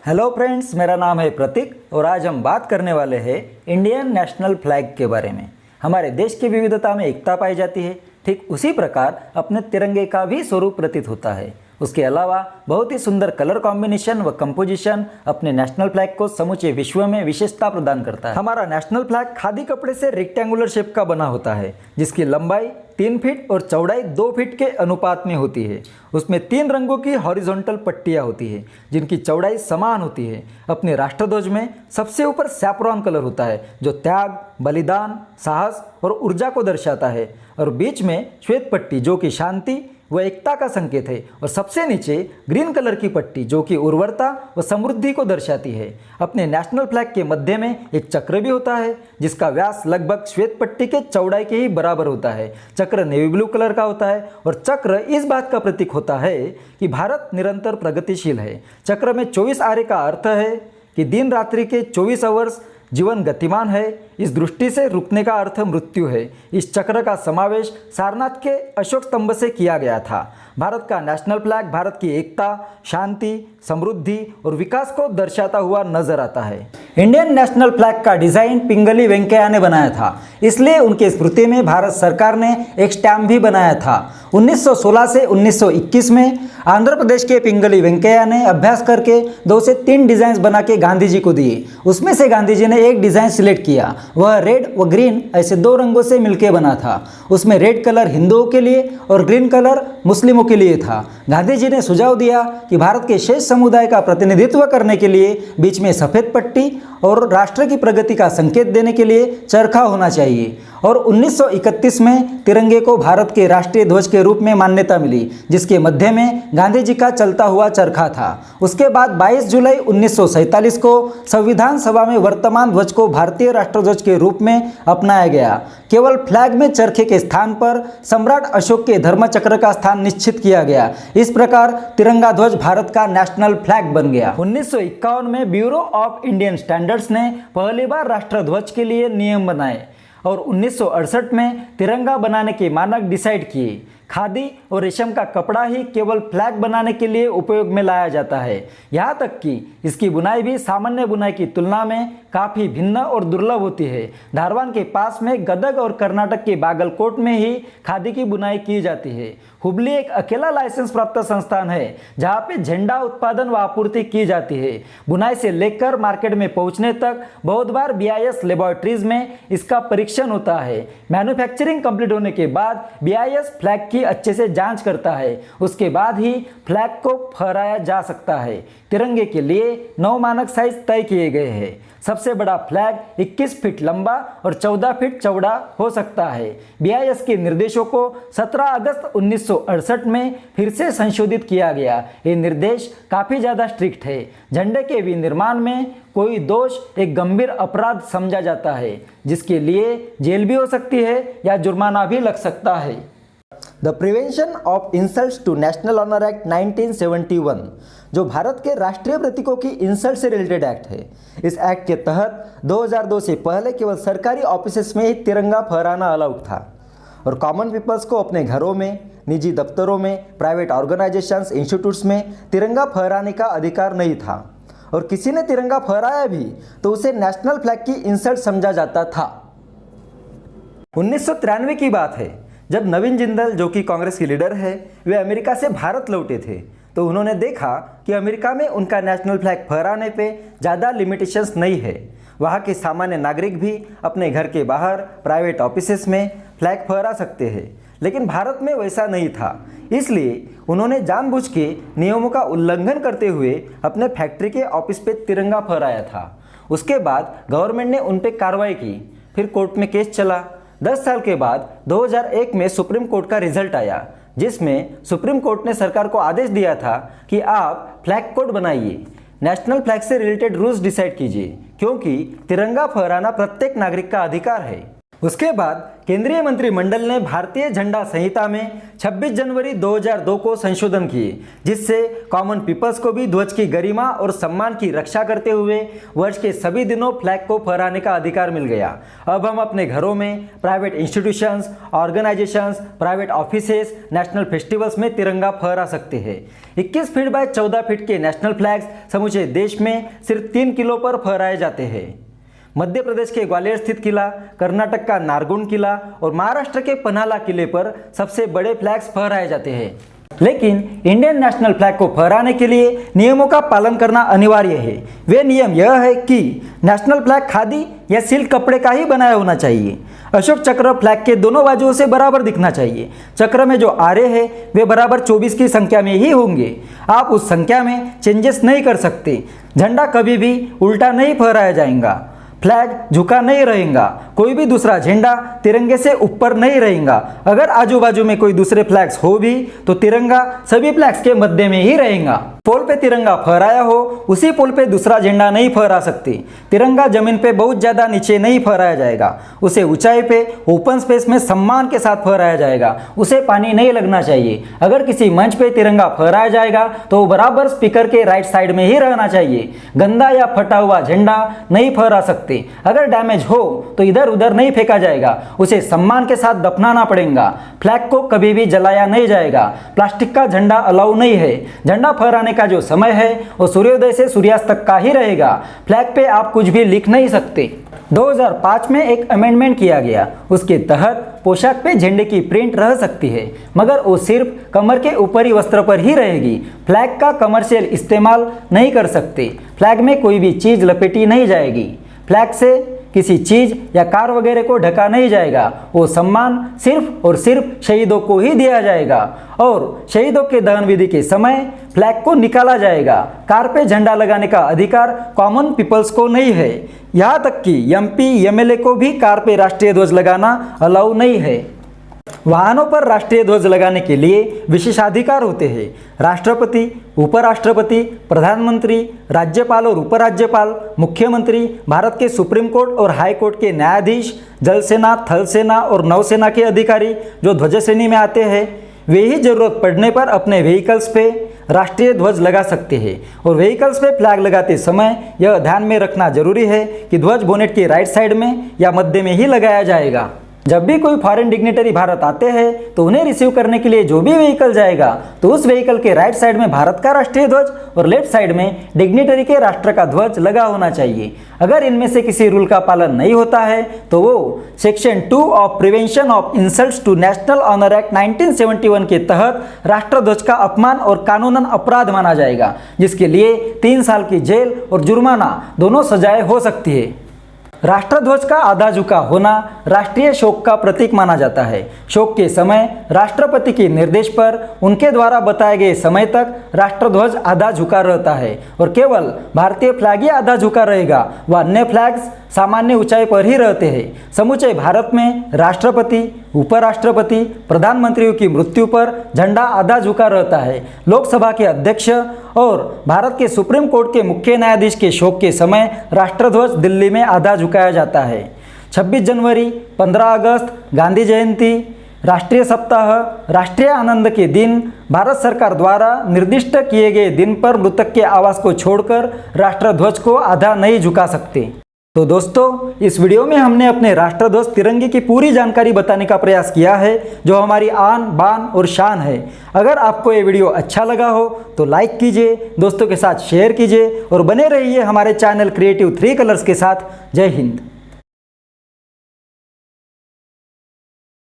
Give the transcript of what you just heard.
Hello friends, मेरा नाम है प्रतीक और आज हम बात करने वाले हैं इंडियन नेशनल फ्लैग के बारे में। हमारे देश की विविधता में एकता पाई जाती है, ठीक उसी प्रकार अपने तिरंगे का भी स्वरूप प्रतीत होता है। उसके अलावा बहुत ही सुंदर कलर कॉम्बिनेशन व कंपोजिशन अपने नेशनल फ्लैग को समूचे विश्व में विशेषता प्रदान करता है। हमारा नेशनल फ्लैग खादी कपड़े से रेक्टेंगुलर शेप का बना होता है, जिसकी लंबाई 3 फीट और चौड़ाई 2 फीट के अनुपात में होती है। उसमें 3 रंगों की हॉरिजॉन्टल पट्टियाँ होती है, जिनकी चौड़ाई समान होती है। अपने राष्ट्रध्वज में सबसे ऊपर सैफ्रॉन कलर होता है, जो त्याग, बलिदान, साहस और ऊर्जा को दर्शाता है, और बीच में श्वेत पट्टी जो कि शांति व एकता का संकेत है, और सबसे नीचे ग्रीन कलर की पट्टी जो कि उर्वरता व समृद्धि को दर्शाती है। अपने नेशनल फ्लैग के मध्य में एक चक्र भी होता है, जिसका व्यास लगभग श्वेत पट्टी के चौड़ाई के ही बराबर होता है। चक्र नेवी ब्लू कलर का होता है और चक्र इस बात का प्रतीक होता है कि भारत निरंतर प्रगतिशील है। चक्र में 24 आरे का अर्थ है कि दिन रात्रि के 24 आवर्स जीवन गतिमान है। इस दृष्टि से रुकने का अर्थ मृत्यु है। इस चक्र का समावेश सारनाथ के अशोक स्तंभ से किया गया था। भारत का नेशनल फ्लैग भारत की एकता, शांति, समृद्धि और विकास को दर्शाता हुआ नजर आता है। इंडियन नेशनल फ्लैग का डिजाइन पिंगली वेंकैया ने बनाया था, इसलिए उनके स्मृति में भारत सरकार ने एक स्टैम्प भी बनाया था। 1916 से 1921 में आंध्र प्रदेश के पिंगली वेंकैया ने अभ्यास करके 2 से 3 डिजाइन बना के गांधी जी को दिए। उसमें से गांधी जी ने एक डिजाइन सिलेक्ट किया, वह रेड व ग्रीन ऐसे 2 रंगों से मिलकर बना था। उसमें रेड कलर हिंदुओं के लिए और ग्रीन कलर मुस्लिमों के लिए था। गांधी जी ने सुझाव दिया कि भारत के शेष समुदाय का प्रतिनिधित्व करने के लिए बीच में सफेद पट्टी और राष्ट्र की प्रगति का संकेत देने के लिए चरखा होना चाहिए। और 1931 में तिरंगे को भारत के राष्ट्रीय ध्वज के रूप में मान्यता मिली, जिसके मध्य में गांधी जी का चलता हुआ चरखा था। उसके बाद 22 जुलाई 1947 को संविधान सभा में वर्तमान ध्वज को भारतीय राष्ट्रध्वज के रूप में अपनाया गया। केवल फ्लैग में चरखे के स्थान पर सम्राट अशोक के धर्मचक्र का स्थान निश्चित किया गया। इस प्रकार तिरंगा ध्वज भारत का नेशनल फ्लैग बन गया। 1951 में ब्यूरो ऑफ इंडियन स्टैंडर्ड्स ने पहली बार राष्ट्रध्वज के लिए नियम बनाए और 1968 में तिरंगा बनाने के मानक डिसाइड किए। खादी और रेशम का कपड़ा ही केवल फ्लैग बनाने के लिए उपयोग में लाया जाता है। यहाँ तक कि इसकी बुनाई भी सामान्य बुनाई की तुलना में काफ़ी भिन्न और दुर्लभ होती है। धारवाड़ के पास में गदग और कर्नाटक के बागलकोट में ही खादी की बुनाई की जाती है। हुबली एक अकेला लाइसेंस प्राप्त संस्थान है जहाँ पे झंडा उत्पादन व आपूर्ति की जाती है। बुनाई से लेकर मार्केट में पहुँचने तक बहुत बार BIS लेबोरेटरीज में इसका परीक्षण होता है। मैन्युफैक्चरिंग कंप्लीट होने के बाद BIS फ्लैग की अच्छे से जांच करता है, उसके बाद ही फ्लैग को फहराया जा सकता है। तिरंगे के लिए 9 मानक साइज तय किए गए हैं। सबसे बड़ा फ्लैग 21 फीट लंबा और 14 फीट चौड़ा हो सकता है। BIS के निर्देशों को 17 अगस्त 1968 में फिर से संशोधित किया गया। ये निर्देश काफ़ी ज़्यादा स्ट्रिक्ट है। झंडे के विनिर्माण में कोई दोष एक गंभीर अपराध समझा जाता है, जिसके लिए जेल भी हो सकती है या जुर्माना भी लग सकता है। The prevention of insults to national honour act 1971, जो भारत के राष्ट्रीय प्रतीकों की इंसल्ट से रिलेटेड एक्ट है। इस एक्ट के तहत 2002 से पहले केवल सरकारी ऑफिसेस में ही तिरंगा फहराना अलाउड था और कॉमन पीपल्स को अपने घरों में, निजी दफ्तरों में, प्राइवेट ऑर्गेनाइजेशंस, इंस्टीट्यूट्स में तिरंगा फहराने का अधिकार नहीं था। और किसी ने तिरंगा फहराया भी तो उसे नेशनल फ्लैग की इंसल्ट समझा जाता था। 1993 की बात है, जब नवीन जिंदल, जो कि कांग्रेस की लीडर है, वे अमेरिका से भारत लौटे थे, तो उन्होंने देखा कि अमेरिका में उनका नेशनल फ्लैग फहराने पे ज़्यादा लिमिटेशंस नहीं है। वहाँ के सामान्य नागरिक भी अपने घर के बाहर, प्राइवेट ऑफिसेस में फ्लैग फहरा सकते हैं, लेकिन भारत में वैसा नहीं था। इसलिए उन्होंने जानबूझ के नियमों का उल्लंघन करते हुए अपने फैक्ट्री के ऑफिस पे तिरंगा फहराया था। उसके बाद गवर्नमेंट ने उन पर कार्रवाई की, फिर कोर्ट में केस चला। 10 साल के बाद 2001 में सुप्रीम कोर्ट का रिजल्ट आया, जिसमें सुप्रीम कोर्ट ने सरकार को आदेश दिया था कि आप फ्लैग कोड बनाइए, नेशनल फ्लैग से रिलेटेड रूल्स डिसाइड कीजिए, क्योंकि तिरंगा फहराना प्रत्येक नागरिक का अधिकार है। उसके बाद केंद्रीय मंत्रिमंडल ने भारतीय झंडा संहिता में 26 जनवरी 2002 को संशोधन किए, जिससे कॉमन पीपल्स को भी ध्वज की गरिमा और सम्मान की रक्षा करते हुए वर्ष के सभी दिनों फ्लैग को फहराने का अधिकार मिल गया। अब हम अपने घरों में, private institutions, organisations, private offices, national festivals में तिरंगा फहरा सकते हैं। 21 फीट बाय 14 फीट के नेशनल फ्लैग्स समूचे देश में सिर्फ 3 किलों पर फहराए जाते हैं। मध्य प्रदेश के ग्वालियर स्थित किला, कर्नाटक का नारगोन किला और महाराष्ट्र के पन्हाला किले पर सबसे बड़े फ्लैग्स फहराए जाते हैं। लेकिन इंडियन नेशनल फ्लैग को फहराने के लिए नियमों का पालन करना अनिवार्य है। वे नियम यह है कि नेशनल फ्लैग खादी या सिल्क कपड़े का ही बनाया होना चाहिए। अशोक चक्र फ्लैग के दोनों बाजुओं से बराबर दिखना चाहिए। चक्र में जो आरे हैं वे बराबर 24 की संख्या में ही होंगे। आप उस संख्या में चेंजेस नहीं कर सकते। झंडा कभी भी उल्टा नहीं फहराया जाएगा। फ्लैग झुका नहीं रहेगा। कोई भी दूसरा झंडा तिरंगे से ऊपर नहीं रहेगा। अगर आजू बाजू में कोई दूसरे फ्लैग्स हो भी तो तिरंगा सभी फ्लैग्स के मध्य में ही रहेगा। पोल पे तिरंगा फहराया हो, उसी पोल पे दूसरा झंडा नहीं फहरा सकते। तिरंगा जमीन पे बहुत ज़्यादा नीचे नहीं फहराया जाएगा। उसे ऊंचाई पे ओपन स्पेस में सम्मान के साथ फहराया जाएगा। उसे पानी नहीं लगना चाहिए। अगर किसी मंच पे तिरंगा फहराया जाएगा तो वो बराबर स्पीकर के राइट साइड में ही रहना चाहिए। गंदा या फटा हुआ झंडा नहीं फहरा सकते। अगर डैमेज हो तो इधर उधर नहीं फेंका जाएगा। उसे सम्मान के साथ दफनाना पड़ेगा। फ्लैग को कभी भी जलाया नहीं जाएगा। प्लास्टिक का झंडा अलाउ नहीं है। झंडा फहराने का जो समय है वो सूर्योदय से सूर्यास्त तक का ही रहेगा। फ्लैग पे आप कुछ भी लिख नहीं सकते। 2005 में एक अमेंडमेंट किया गया। उसके तहत पोशाक पे झंडे की प्रिंट रह सकती है, मगर वो सिर्फ कमर के ऊपरी वस्त्र पर ही रहेगी। फ्लैग का कमर्शियल इस्तेमाल नहीं कर सकते। फ्लैग में कोई भी चीज़ लपेटी नहीं जाएगी। फ्लैग से किसी चीज़ या कार वगैरह को ढका नहीं जाएगा। वो सम्मान सिर्फ और सिर्फ शहीदों को ही दिया जाएगा और शहीदों के दहन विधि के समय फ्लैग को निकाला जाएगा। कार पे झंडा लगाने का अधिकार कॉमन पीपल्स को नहीं है। यहाँ तक कि एमपी एमएलए को भी कार पे राष्ट्रीय ध्वज लगाना अलाउ नहीं है। वाहनों पर राष्ट्रीय ध्वज लगाने के लिए विशेषाधिकार होते हैं। राष्ट्रपति, उपराष्ट्रपति, प्रधानमंत्री, राज्यपाल और उपराज्यपाल, मुख्यमंत्री, भारत के सुप्रीम कोर्ट और हाई कोर्ट के न्यायाधीश, जल सेना, थल सेना और नौसेना के अधिकारी जो ध्वज श्रेणी में आते हैं, वे ही जरूरत पड़ने पर अपने व्हीकल्स पे राष्ट्रीय ध्वज लगा सकते हैं। और व्हीकल्स पे फ्लैग लगाते समय यह ध्यान में रखना जरूरी है कि ध्वज बोनेट के राइट साइड में या मध्य में ही लगाया जाएगा। जब भी कोई फॉरेन डिग्नेटरी भारत आते हैं तो उन्हें रिसीव करने के लिए जो भी व्हीकल जाएगा तो उस व्हीकल के राइट साइड में भारत का राष्ट्रीय ध्वज और लेफ्ट साइड में डिग्नेटरी के राष्ट्र का ध्वज लगा होना चाहिए। अगर इनमें से किसी रूल का पालन नहीं होता है तो वो section 2 of prevention of insults to national honour act 1971 के तहत राष्ट्रध्वज का अपमान और कानूनन अपराध माना जाएगा, जिसके लिए 3 साल की जेल और जुर्माना दोनों सजाएं हो सकती है। राष्ट्रध्वज का आधा झुका होना राष्ट्रीय शोक का प्रतीक माना जाता है। शोक के समय राष्ट्रपति के निर्देश पर उनके द्वारा बताए गए समय तक राष्ट्रध्वज आधा झुका रहता है और केवल भारतीय फ्लैग ही आधा झुका रहेगा। वह अन्य फ्लैग्स सामान्य ऊंचाई पर ही रहते हैं। समूचे भारत में राष्ट्रपति, उपराष्ट्रपति, प्रधानमंत्रियों की मृत्यु पर झंडा आधा झुका रहता है। लोकसभा के अध्यक्ष और भारत के सुप्रीम कोर्ट के मुख्य न्यायाधीश के शोक के समय राष्ट्रध्वज दिल्ली में आधा झुकाया जाता है। 26 जनवरी, 15 अगस्त, गांधी जयंती, राष्ट्रीय सप्ताह, राष्ट्रीय आनंद के दिन भारत सरकार द्वारा निर्दिष्ट किए गए दिन पर मृतक के आवास को छोड़कर राष्ट्रध्वज को आधा नहीं झुका सकते। तो दोस्तों, इस वीडियो में हमने अपने राष्ट्रध्वज तिरंगे की पूरी जानकारी बताने का प्रयास किया है, जो हमारी आन बान और शान है। अगर आपको ये वीडियो अच्छा लगा हो तो लाइक कीजिए, दोस्तों के साथ शेयर कीजिए और बने रहिए हमारे चैनल क्रिएटिव 3 कलर्स के साथ। जय हिंद।